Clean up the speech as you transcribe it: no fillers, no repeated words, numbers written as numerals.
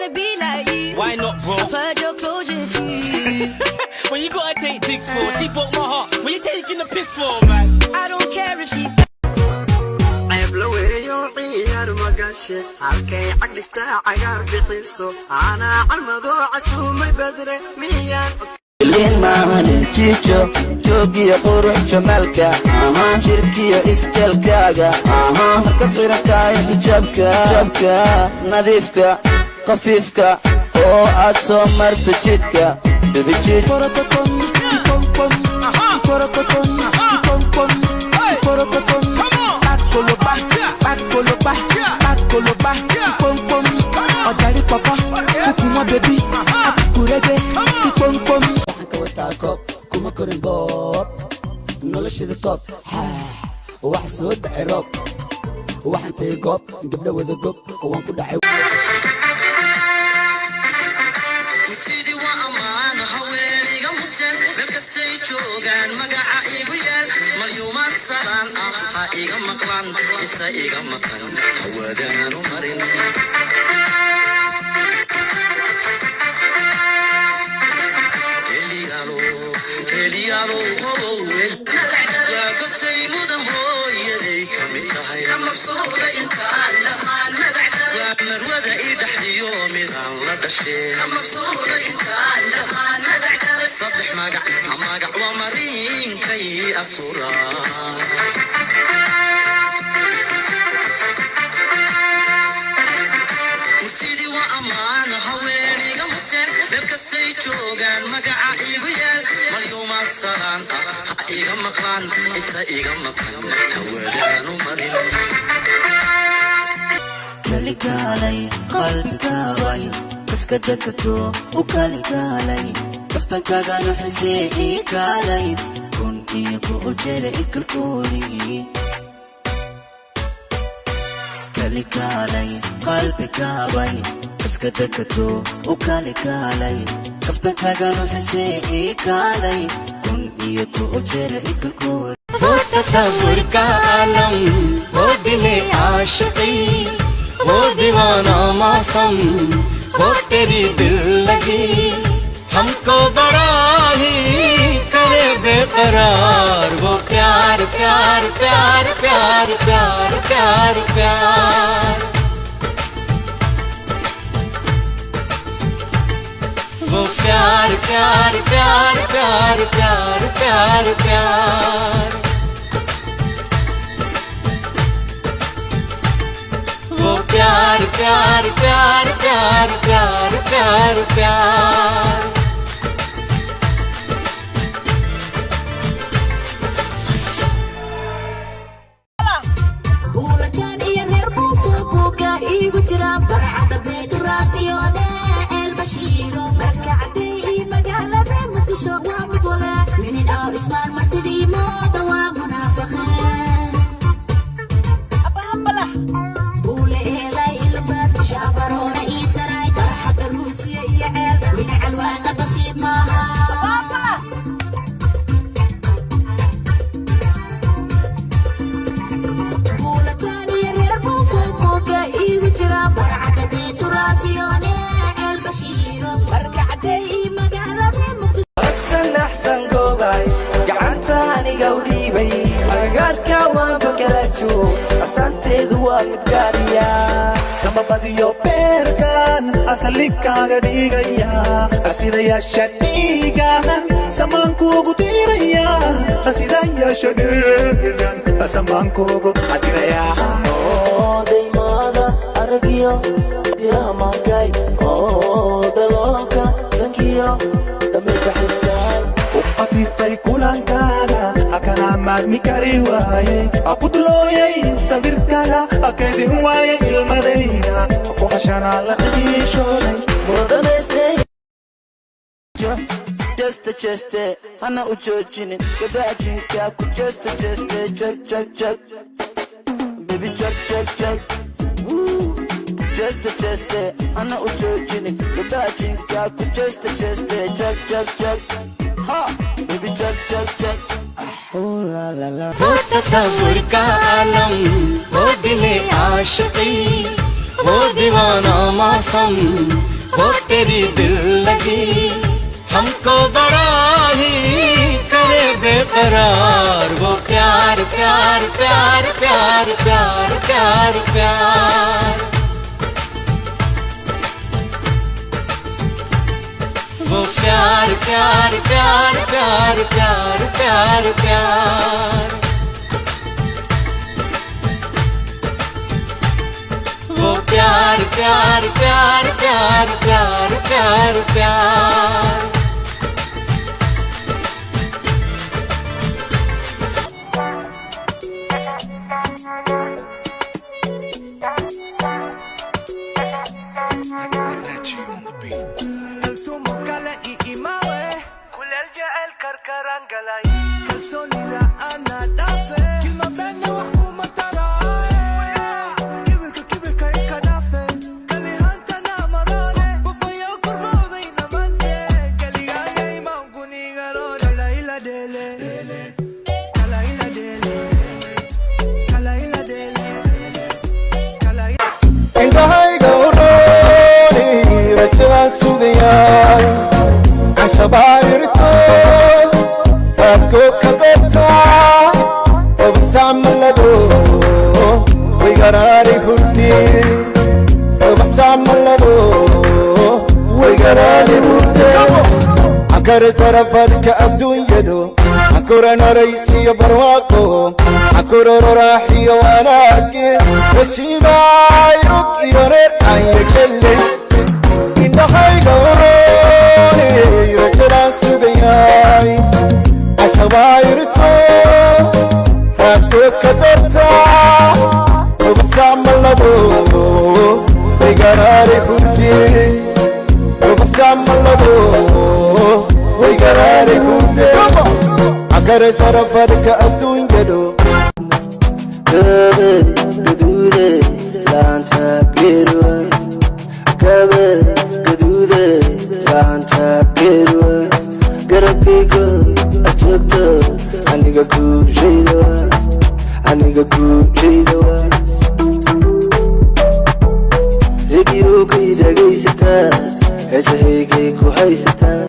wanna be like you. Why not, bro? I've heard your closure too. When you gotta take dicks for, she broke my heart. When you taking the piss for, man? I don't care if she's halkay cagdhigta cagaar bixiso ana calmado casuumay badre miyaan limaane jijo joogiyo qurux jamalka jirkiyo iskelkaaga marka xirantahay xijaabka nadiifka qafiifka oo aad soo marto jidka bibijid Koloba, pom pom, odari papa, kuma baby, kurege, pom pom. Kawata kop, kuma korin bob, noloshida top, wax soo dhacay rob, waxaan tay gob, gabdha wada gob, waan ku dhacay. Mustidi wa amaan haweeniga mugsan, meelkastay joogaan magaca igu yaal, malyuumaad salaan ah iga maqlan, inta iga maqan. ودانو مرن اليالو لا قفتي مدن هو يديك متعي مبسوطة انت لما نقعد مروده يدحي يومي ذا لدشي مبسوطة انت لما نقعد صدح مقع ومرين كي الصورة joogaan magaca igu yaal malyuumaad salaan ah iga maqlaan inta iga maqan hawadaanu marin kalikaalay qalbigaaday iska degto u kalikaalay kaftankaagaan xisee ii kaalay runtii ku ujere ikalkoolii kalikaalay qalbigaaday iska degto u kalikaalay kaftankaagaan xisee ii kaalay runtii ku ujere ikalkoolii वो तस्वुर का आलम वो दिले आशिकी वो दीवाना मौसम वो तेरी दिल लगी हमको बड़ा ही करे बेकरार वो प्यार प्यार प्यार प्यार प्यार प्यार प्यार वो प्यार प्यार प्यार प्यार प्यार प्यार प्यार वो प्यार प्यार प्यार प्यार प्यार प्यार प्यार Ula jadi nerbu fubuka igu jira barada betu rasione el bashiro barkade magala be mutisho wa mudwala minin aw isman martidi moda wa munafiqin abambala ula elay ilbar shabarona isaray barada rusiya ya el min alwana basit maha abambala barcada beetu raasiyoone ceel bashiiro barkacde ii magaalada muqdisho axsan goobay gacanta aniga u dhiibay agagaarka waan bakarajo astaanteedu waa mid gaariya samabadiyo beerkan asalikaaga dhigaya asidayaasha dhiigan samaankuugu diraya asidayaasha dhiigan samaankuugu adiraya daymada aragiyo diraha maangay daloolka sankiyo damirka xiskaay u qafiifay kulankaaga akana maadmi kari waaye akudlooyay sawirkaaga akaydin waaye ilmadayda ku hashanaa la dhiishooday Cheste hana u joojinin gabaajinka ku cheste check check check baby check check check cheste hana u joojinin gabaajinka ku cheste check check check ha baby check check check oh la la la वो तस्वुर का आलम वो दिले आशिकी वो दीवाना मौसम वो तेरी दिल लगी हमको बड़ा ही करे बेकरार। वो प्यार प्यार प्यार प्यार प्यार प्यार प्यार वो प्यार प्यार प्यार प्यार प्यार प्यार प्यार वो प्यार प्यार प्यार प्यार प्यार प्यार प्यार أكر سرفت كأبدون يدو أكر أنا رئيسي برواقو أكر راحي وراكي رشيدا يروك يورير أيك اللي إن هاي غوروني رجلا سبياي أشوايرتو أكو كدرتا وبسام اللدو بقراري خلقي وبسام اللدو ويقراري كنتي أكر سرفت كأبدون يدو كبر قدودي لانتا بيروي كبر قدودي لانتا بيروي قربيكو أجبتو أنيقا كوب جيدوا أنيقا كوب جيدوا راديو كيدا قيستا هسا هيكي كو هيستا